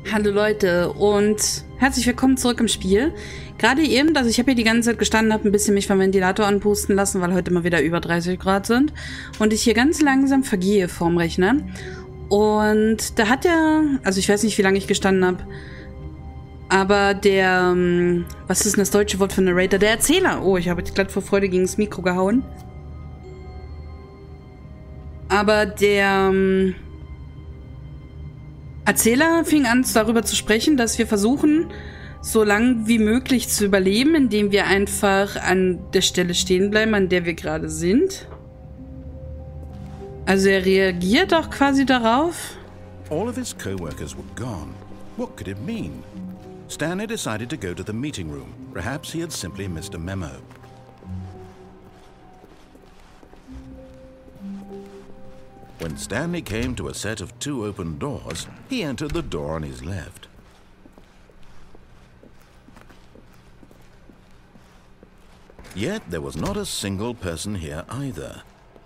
Hallo Leute und herzlich willkommen zurück im Spiel. Gerade eben, also ich habe hier die ganze Zeit gestanden, habe ein bisschen mich vom Ventilator anpusten lassen, weil heute mal wieder über 30 Grad sind und ich hier ganz langsam vergehe vorm Rechner. Und da hat der, also ich weiß nicht, wie lange ich gestanden habe, aber der, was ist denn das deutsche Wort für Narrator? Der Erzähler. Oh, ich habe jetzt glatt vor Freude gegen das Mikro gehauen. Aber der Erzähler fing an, darüber zu sprechen, dass wir versuchen, so lang wie möglich zu überleben, indem wir einfach an der Stelle stehen bleiben, an der wir gerade sind. Also er reagiert auch quasi darauf. All of his co-workers were gone. What could it mean? Stanley decided to go to the meeting room. Perhaps he had simply missed a memo. When Stanley came to a set of 2 open doors, he entered the door on his left. Yet there was not a single person here either.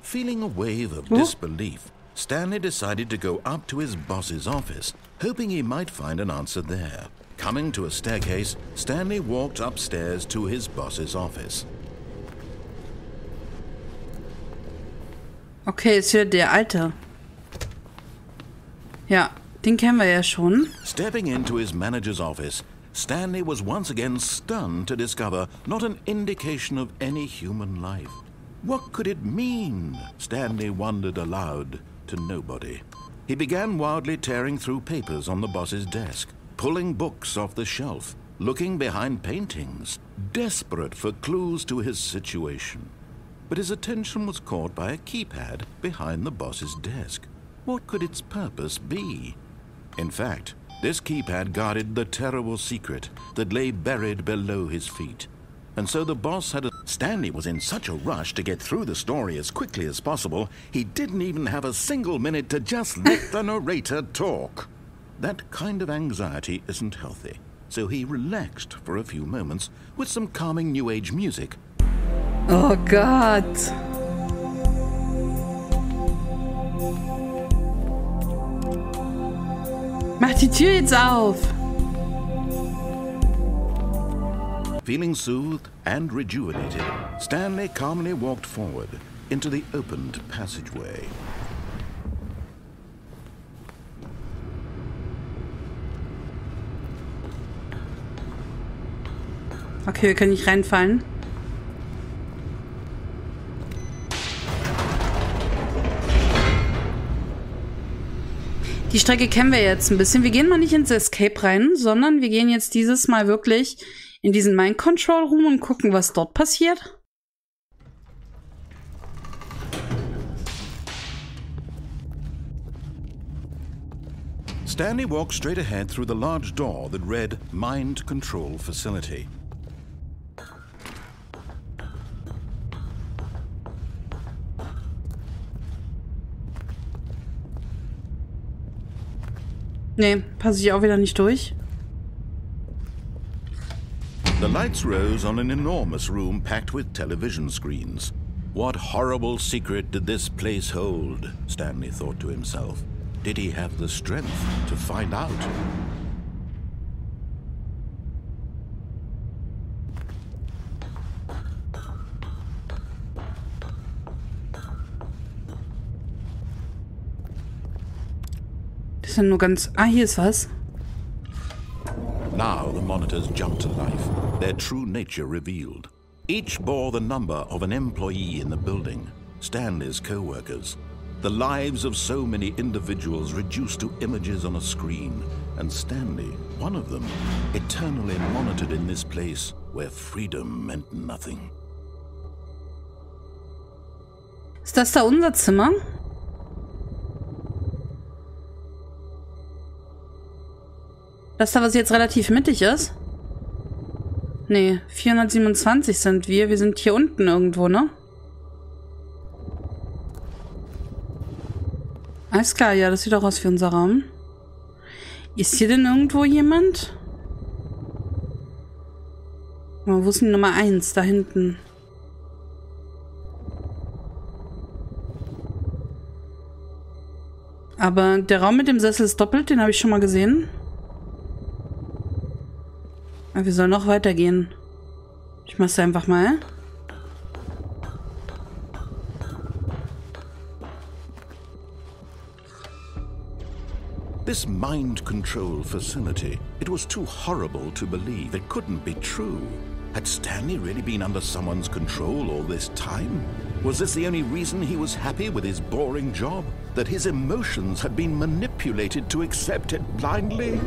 Feeling a wave of disbelief, Stanley decided to go up to his boss's office, hoping he might find an answer there. Coming to a staircase, Stanley walked upstairs to his boss's office. Okay, ist ja der Alte. Ja, den kennen wir ja schon. Stepping into his manager's office, Stanley was once again stunned to discover not an indication of any human life. What could it mean? Stanley wondered aloud to nobody. He began wildly tearing through papers on the boss's desk, pulling books off the shelf, looking behind paintings, desperate for clues to his situation. But his attention was caught by a keypad behind the boss's desk. What could its purpose be? In fact, this keypad guarded the terrible secret that lay buried below his feet. And so the boss had Stanley was in such a rush to get through the story as quickly as possible, he didn't even have a single minute to just let the narrator talk. That kind of anxiety isn't healthy, so he relaxed for a few moments with some calming New Age music. Oh Gott. Mach die Tür jetzt auf. Feeling soothed and rejuvenated, Stanley calmly walked forward into the opened passageway. Okay, wir können nicht reinfallen. Die Strecke kennen wir jetzt ein bisschen. Wir gehen mal nicht ins Escape rein, sondern wir gehen jetzt dieses Mal wirklich in diesen Mind Control Room und gucken, was dort passiert. Stanley walked straight ahead through the large door that read Mind Control Facility. Nee, passe ich auch wieder nicht durch. The lights rose on an enormous room packed with television screens. What horrible secret did this place hold? Stanley thought to himself. Did he have the strength to find out? Das ist ja nur ganz... Ah, hier ist was. Now the monitors jumped to life, their true nature revealed. Each bore the number of an employee in the building, Stanley's co-workers. The lives of so many individuals reduced to images on a screen, and Stanley, one of them, eternally monitored in this place where freedom meant nothing. Ist das da unser Zimmer? Das da, was jetzt relativ mittig ist? Nee, 427 sind wir. Wir sind hier unten irgendwo, ne? Alles klar, ja, das sieht auch aus wie unser Raum. Ist hier denn irgendwo jemand? Oh, wo ist die Nummer 1? Da hinten. Aber der Raum mit dem Sessel ist doppelt, den habe ich schon mal gesehen. Aber wir sollen noch weitergehen. Ich mach's einfach mal. This mind control facility, it was too horrible to believe. It couldn't be true. Had Stanley really been under someone's control all this time? Was this the only reason he was happy with his boring job? That his emotions had been manipulated to accept it blindly?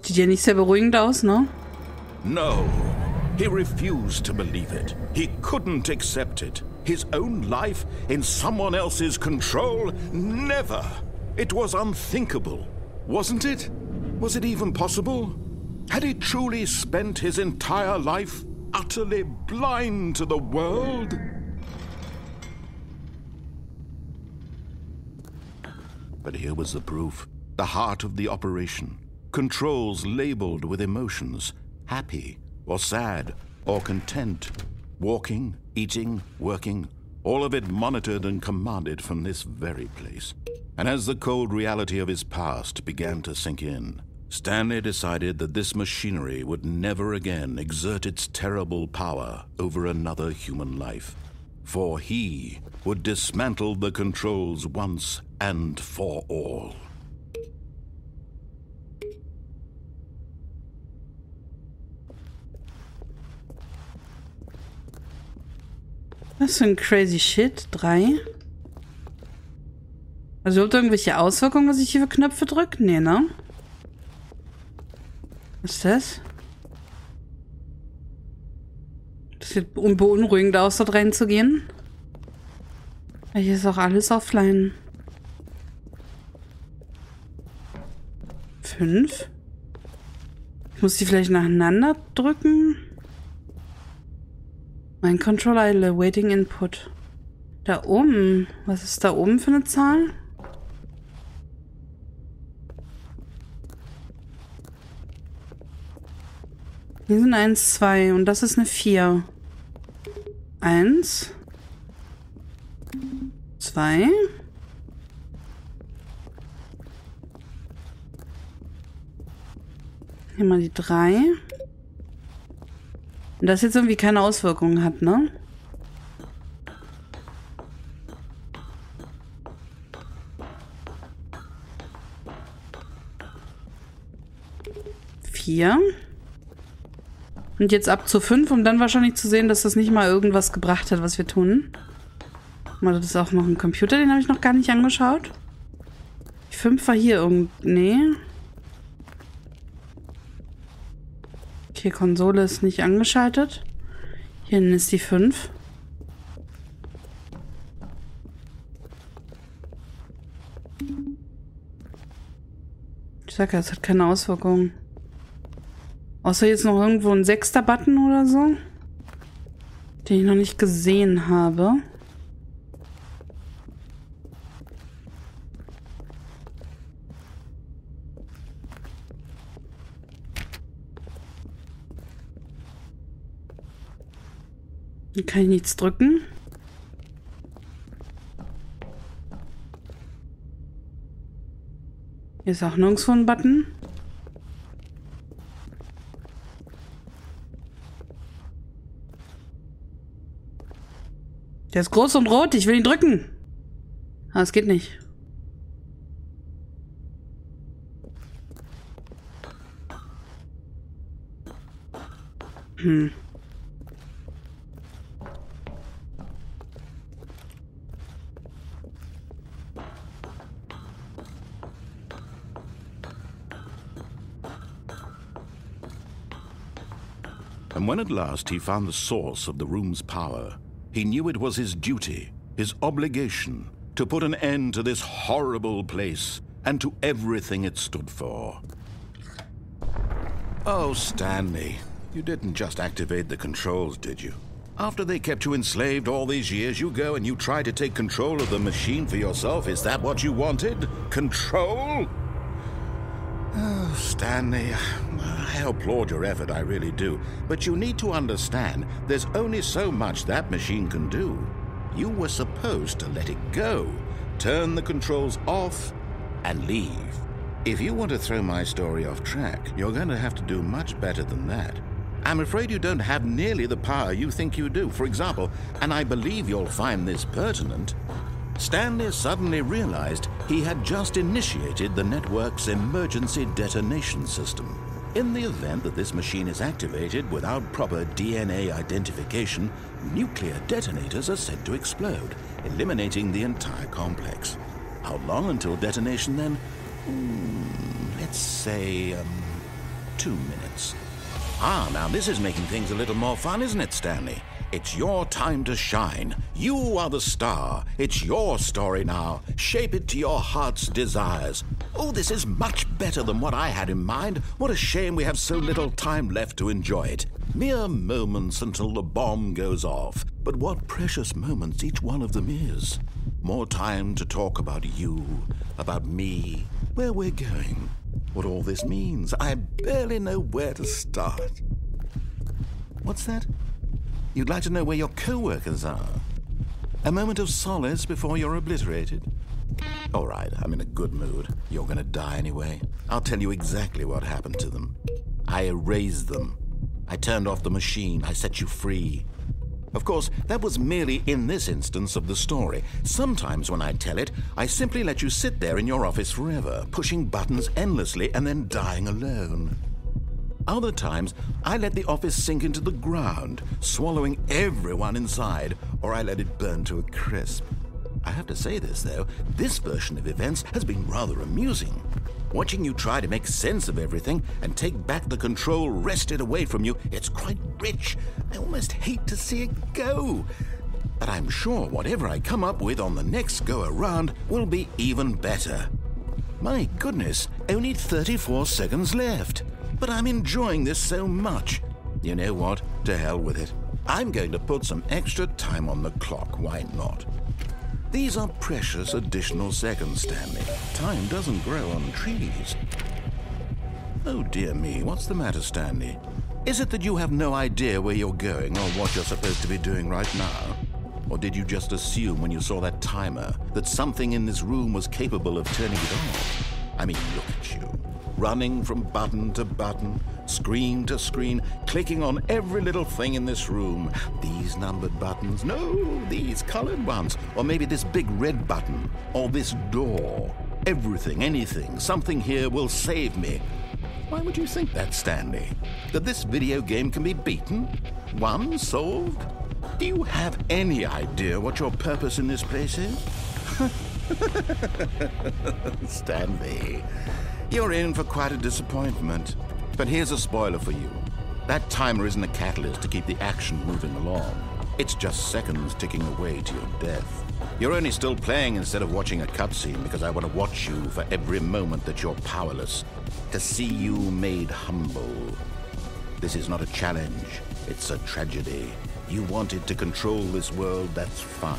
Sieht ja nicht sehr beruhigend aus, ne? No. He refused to believe it. He couldn't accept it. His own life in someone else's control? Never. It was unthinkable. Wasn't it? Was it even possible? Had he truly spent his entire life utterly blind to the world? But here was the proof. The heart of the operation. Controls labeled with emotions. Happy or sad or content. Walking, eating, working. All of it monitored and commanded from this very place. And as the cold reality of his past began to sink in, Stanley decided that this machinery would never again exert its terrible power over another human life. For he would dismantle the controls once and for all. Was für ein crazy shit. 3. Also habt ihr irgendwelche Auswirkungen, was ich hier für Knöpfe drücke? Nee, ne? Was ist das? Das sieht beunruhigend aus, dort reinzugehen. Hier ist auch alles offline. 5. Ich muss die vielleicht nacheinander drücken. Mein Controller awaiting input. Da oben. Was ist da oben für eine Zahl? Hier sind 1, 2 und das ist eine 4. 1. 2. Hier mal die 3. Und das jetzt irgendwie keine Auswirkungen hat, ne? Vier. Und jetzt ab zu 5, um dann wahrscheinlich zu sehen, dass das nicht mal irgendwas gebracht hat, was wir tun. Mal, das ist auch noch ein Computer, den habe ich noch gar nicht angeschaut. Die 5 war hier irgend... Nee. Okay, Konsole ist nicht angeschaltet. Hier hinten ist die 5. Ich sag ja, es hat keine Auswirkungen. Außer jetzt noch irgendwo ein 6. Button oder so. Den ich noch nicht gesehen habe. Hier kann ich nichts drücken. Hier ist auch nirgendwo ein Button. Der ist groß und rot, ich will ihn drücken. Aber es geht nicht. And when at last he found the source of the room's power, he knew it was his duty, his obligation, to put an end to this horrible place and to everything it stood for. Oh, Stanley, you didn't just activate the controls, did you? After they kept you enslaved all these years, you go and you try to take control of the machine for yourself. Is that what you wanted? Control? Oh, Stanley, I applaud your effort, I really do. But you need to understand, there's only so much that machine can do. You were supposed to let it go, turn the controls off, and leave. If you want to throw my story off track, you're going to have to do much better than that. I'm afraid you don't have nearly the power you think you do. For example, and I believe you'll find this pertinent, Stanley suddenly realized he had just initiated the network's emergency detonation system. In the event that this machine is activated without proper DNA identification, nuclear detonators are said to explode, eliminating the entire complex. How long until detonation then? Let's say, 2 minutes. Now this is making things a little more fun, isn't it, Stanley? It's your time to shine. You are the star. It's your story now. Shape it to your heart's desires. Oh, this is much better than what I had in mind. What a shame we have so little time left to enjoy it. Mere moments until the bomb goes off. But what precious moments each one of them is. More time to talk about you, about me, where we're going, what all this means. I barely know where to start. What's that? You'd like to know where your co-workers are? A moment of solace before you're obliterated? All right, I'm in a good mood. You're going to die anyway. I'll tell you exactly what happened to them. I erased them. I turned off the machine. I set you free. Of course, that was merely in this instance of the story. Sometimes when I tell it, I simply let you sit there in your office forever, pushing buttons endlessly and then dying alone. Other times, I let the office sink into the ground, swallowing everyone inside, or I let it burn to a crisp. I have to say this, though, this version of events has been rather amusing. Watching you try to make sense of everything and take back the control wrested away from you, it's quite rich. I almost hate to see it go. But I'm sure whatever I come up with on the next go-around will be even better. My goodness, only 34 seconds left. But I'm enjoying this so much. You know what? To hell with it. I'm going to put some extra time on the clock. Why not? These are precious additional seconds, Stanley. Time doesn't grow on trees. Oh, dear me. What's the matter, Stanley? Is it that you have no idea where you're going or what you're supposed to be doing right now? Or did you just assume when you saw that timer that something in this room was capable of turning it off? I mean, look at you. Running from button to button, screen to screen, clicking on every little thing in this room. These numbered buttons, no, these colored ones. Or maybe this big red button, or this door. Everything, anything, something here will save me. Why would you think that, Stanley? That this video game can be beaten? Won? Solved? Do you have any idea what your purpose in this place is? Stanley, you're in for quite a disappointment. But here's a spoiler for you. That timer isn't a catalyst to keep the action moving along. It's just seconds ticking away to your death. You're only still playing instead of watching a cutscene because I want to watch you for every moment that you're powerless. To see you made humble. This is not a challenge. It's a tragedy. You wanted to control this world, that's fine.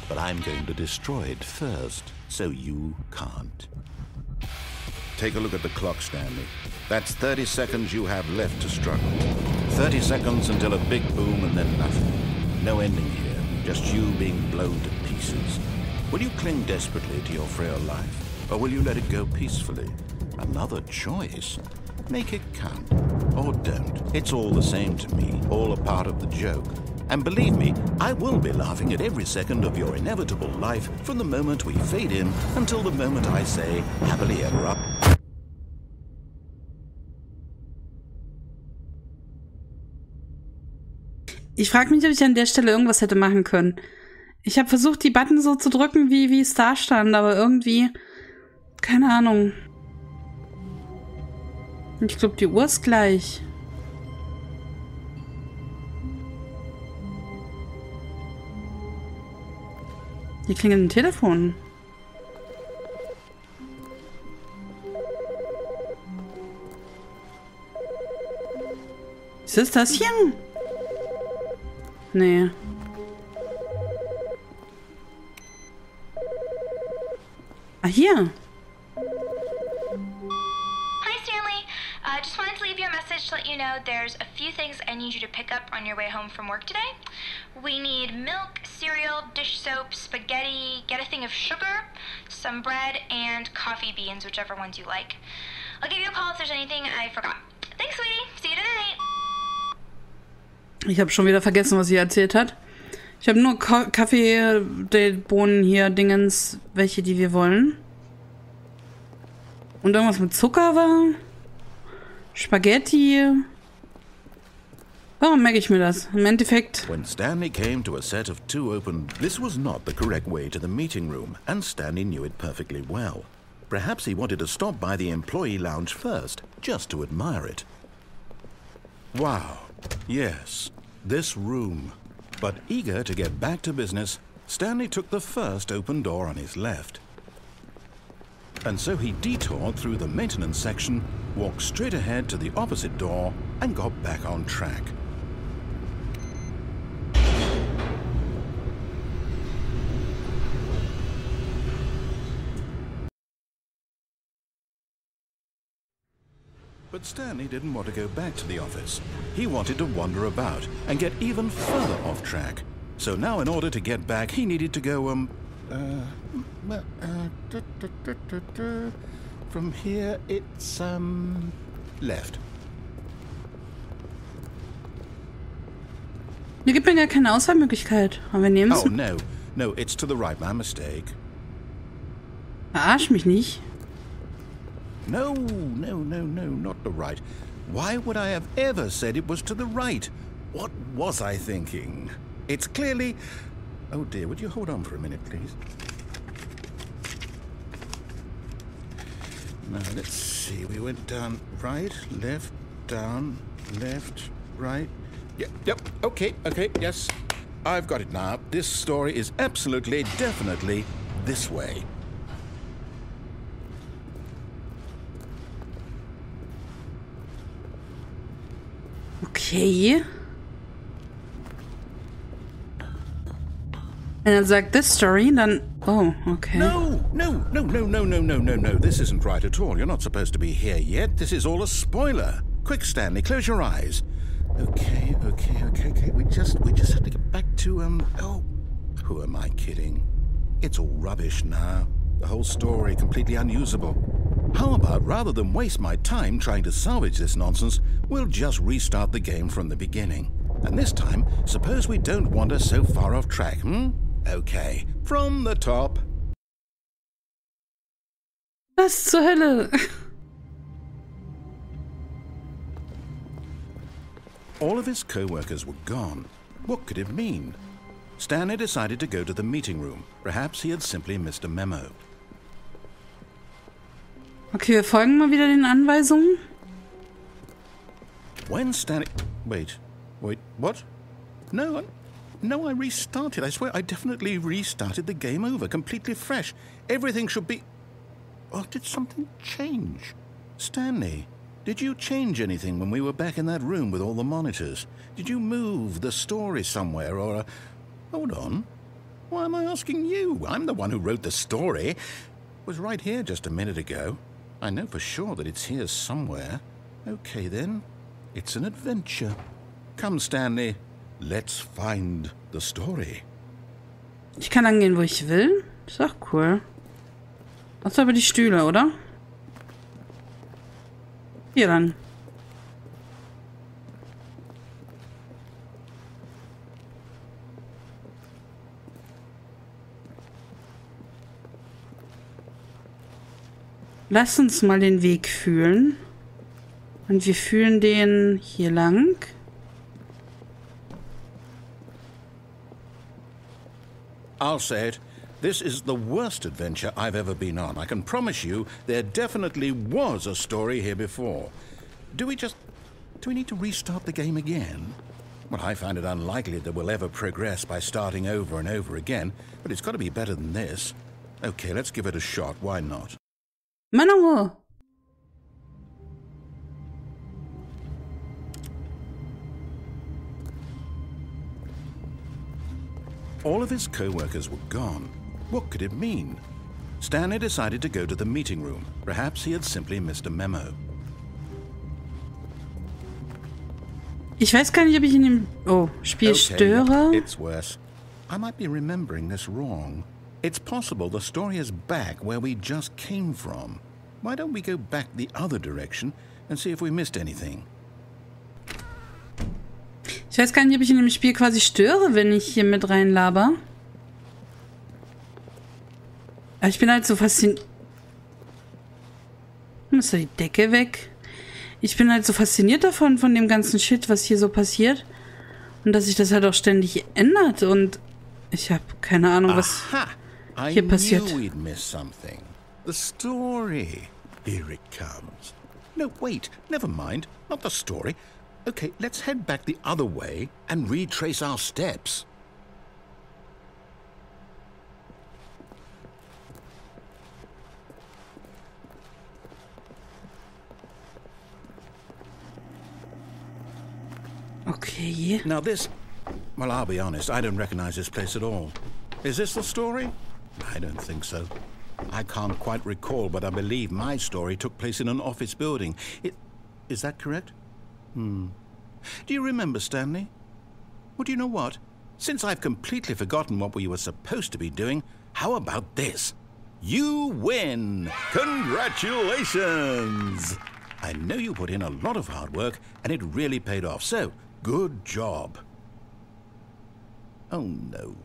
But I'm going to destroy it first, so you can't. Take a look at the clock, Stanley. That's 30 seconds you have left to struggle. 30 seconds until a big boom and then nothing. No ending here, just you being blown to pieces. Will you cling desperately to your frail life, or will you let it go peacefully? Another choice. Make it count. Or don't. It's all the same to me, all a part of the joke. And believe me, I will be laughing at every second of your inevitable life from the moment we fade in until the moment I say, happily ever after. Ich frage mich, ob ich an der Stelle irgendwas hätte machen können. Ich habe versucht, die Button so zu drücken, wie es da stand, aber irgendwie, keine Ahnung. Ich glaube, die Uhr ist gleich. Hier klingelt ein Telefon. Ist das hier? Nee. Ah, hier. Hi, Stanley. Just wanted to leave you a message message to let you know there's a few things I need you to pick up on your way home from work today. We need milk, cereal, dish soap, spaghetti, get a thing of sugar, some bread, and coffee beans, whichever ones you like. I'll give you a call if there's anything I forgot. Thanks, sweetie. See you tonight. Ich habe schon wieder vergessen, was sie erzählt hat. Ich habe nur Kaffee, Bohnen hier, Dingens, welche, die wir wollen. Und irgendwas mit Zucker war. Spaghetti. Warum merke ich mir das? Im Endeffekt. When Stanley came to a set of 2 open, this was not the correct way to the meeting room, and Stanley knew it perfectly well. Perhaps he wanted to stop by the employee lounge first, just to admire it. Wow. Yes, this room. But eager to get back to business, Stanley took the first open door on his left. And so he detoured through the maintenance section, walked straight ahead to the opposite door, and got back on track. But Stanley didn't want to go back to the office. He wanted to wander about and get even further off track. So now in order to get back, he needed to go, from here it's, left. Hier gibt mir gar keine Auswahlmöglichkeit. Aber wir nehmen es. Oh, no, it's to the right, my mistake. Verarsch mich nicht. No, not the right. Why would I have ever said it was to the right? What was I thinking? It's clearly... Oh dear, would you hold on for a minute, please? Now, let's see. We went down right, left, down, left, right. Yep, okay, yes. I've got it now. This story is absolutely, definitely this way. Okay. Wenn er sagt this story, dann... Oh, okay. No. This isn't right at all. You're not supposed to be here yet. This is all a spoiler. Quick, Stanley, close your eyes. Okay. We just have to get back to, oh, who am I kidding? It's all rubbish now. The whole story completely unusable. How about, rather than waste my time trying to salvage this nonsense, we'll just restart the game from the beginning. And this time, suppose we don't wander so far off track, Okay, from the top. Was zur Hölle? All of his co-workers were gone. What could it mean? Stanley decided to go to the meeting room. Perhaps he had simply missed a memo. Okay, wir folgen mal wieder den Anweisungen. When Stanley... Wait, what? No, I restarted. I swear I definitely restarted the game over, completely fresh. Everything should be... Oh, did something change? Stanley, did you change anything when we were back in that room with all the monitors? Did you move the story somewhere or... Hold on. Why am I asking you? I'm the one who wrote the story. It was right here just a minute ago. I know for sure that it's here somewhere. Okay, then. It's an adventure. Come, Stanley. Let's find the story. Ich kann angehen, wo ich will. Ist auch cool. Das ist aber die Stühle, oder? Hier dann. Lass uns mal den Weg fühlen. Und wir fühlen den hier lang. I'll say it. This is the worst adventure I've ever been on. I can promise you there definitely was a story here before. Do we need to restart the game again? Well, I find it unlikely that we'll ever progress by starting over and over again, but it's got to be better than this. Okay, let's give it a shot. Why not? Mano! All of his co-workers were gone. What could it mean? Stanley decided to go to the meeting room. Perhaps he had simply missed a memo. Ich weiß gar nicht, ob ich in dem Spiel störe. It's worse. I might be remembering this wrong. It's possible the story is back where we just came from. Why don't we go back the other direction and see if we missed anything? Ich weiß gar nicht, ob ich in dem Spiel quasi störe, wenn ich hier mit reinlaber. Aber ich bin halt so fasziniert. Ist da die Decke weg? Ich bin halt so fasziniert davon, von dem ganzen Shit, was hier so passiert. Und dass sich das halt auch ständig ändert. Und ich habe keine Ahnung, was hier passiert. The story. Here it comes. No, wait. Never mind. Not the story. Okay, let's head back the other way and retrace our steps. Okay. Now this... Well, I'll be honest, I don't recognize this place at all. Is this the story? I don't think so. I can't quite recall, but I believe my story took place in an office building. Is that correct? Do you remember, Stanley? Well, do you know what? Since I've completely forgotten what we were supposed to be doing, how about this? You win! Congratulations! I know you put in a lot of hard work, and it really paid off, so good job. Oh, no.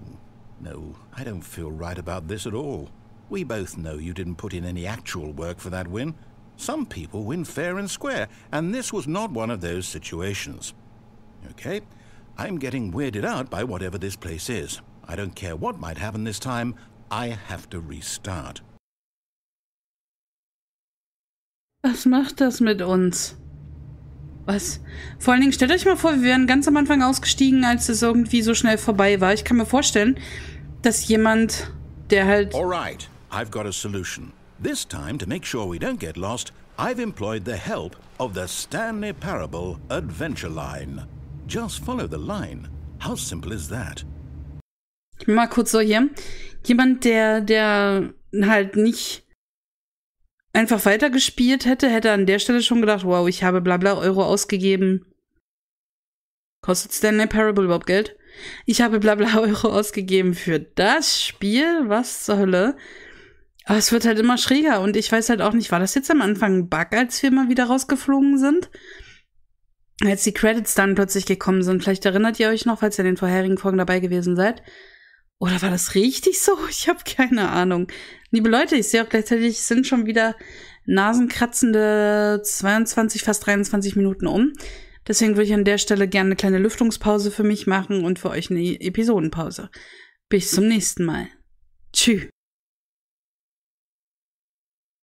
No, I don't feel right about this at all. We both know you didn't put in any actual work for that win. Some people win fair and square, and this was not one of those situations. Okay, I'm getting weirded out by whatever this place is. I don't care what might happen this time, I have to restart. Was macht das mit uns? Was? Vor allen Dingen, stellt euch mal vor, wir wären ganz am Anfang ausgestiegen, als es irgendwie so schnell vorbei war. Ich kann mir vorstellen, dass jemand, der halt... All right, I've got a solution. This time, to make sure we don't get lost, I've employed the help of the Stanley Parable Adventure Line. Just follow the line. How simple is that? Mal kurz so hier. Jemand, der halt nicht einfach weitergespielt hätte an der Stelle schon gedacht, wow, ich habe blabla Euro ausgegeben. Kostet Stanley Parable überhaupt Geld? Ich habe blabla Euro ausgegeben für das Spiel? Was zur Hölle? Aber es wird halt immer schräger und ich weiß halt auch nicht, war das jetzt am Anfang ein Bug, als wir mal wieder rausgeflogen sind? Als die Credits dann plötzlich gekommen sind. Vielleicht erinnert ihr euch noch, falls ihr in den vorherigen Folgen dabei gewesen seid. Oder war das richtig so? Ich habe keine Ahnung. Liebe Leute, ich sehe auch gleichzeitig, es sind schon wieder nasenkratzende 22, fast 23 Minuten um. Deswegen würde ich an der Stelle gerne eine kleine Lüftungspause für mich machen und für euch eine Episodenpause. Bis zum nächsten Mal. Tschüss.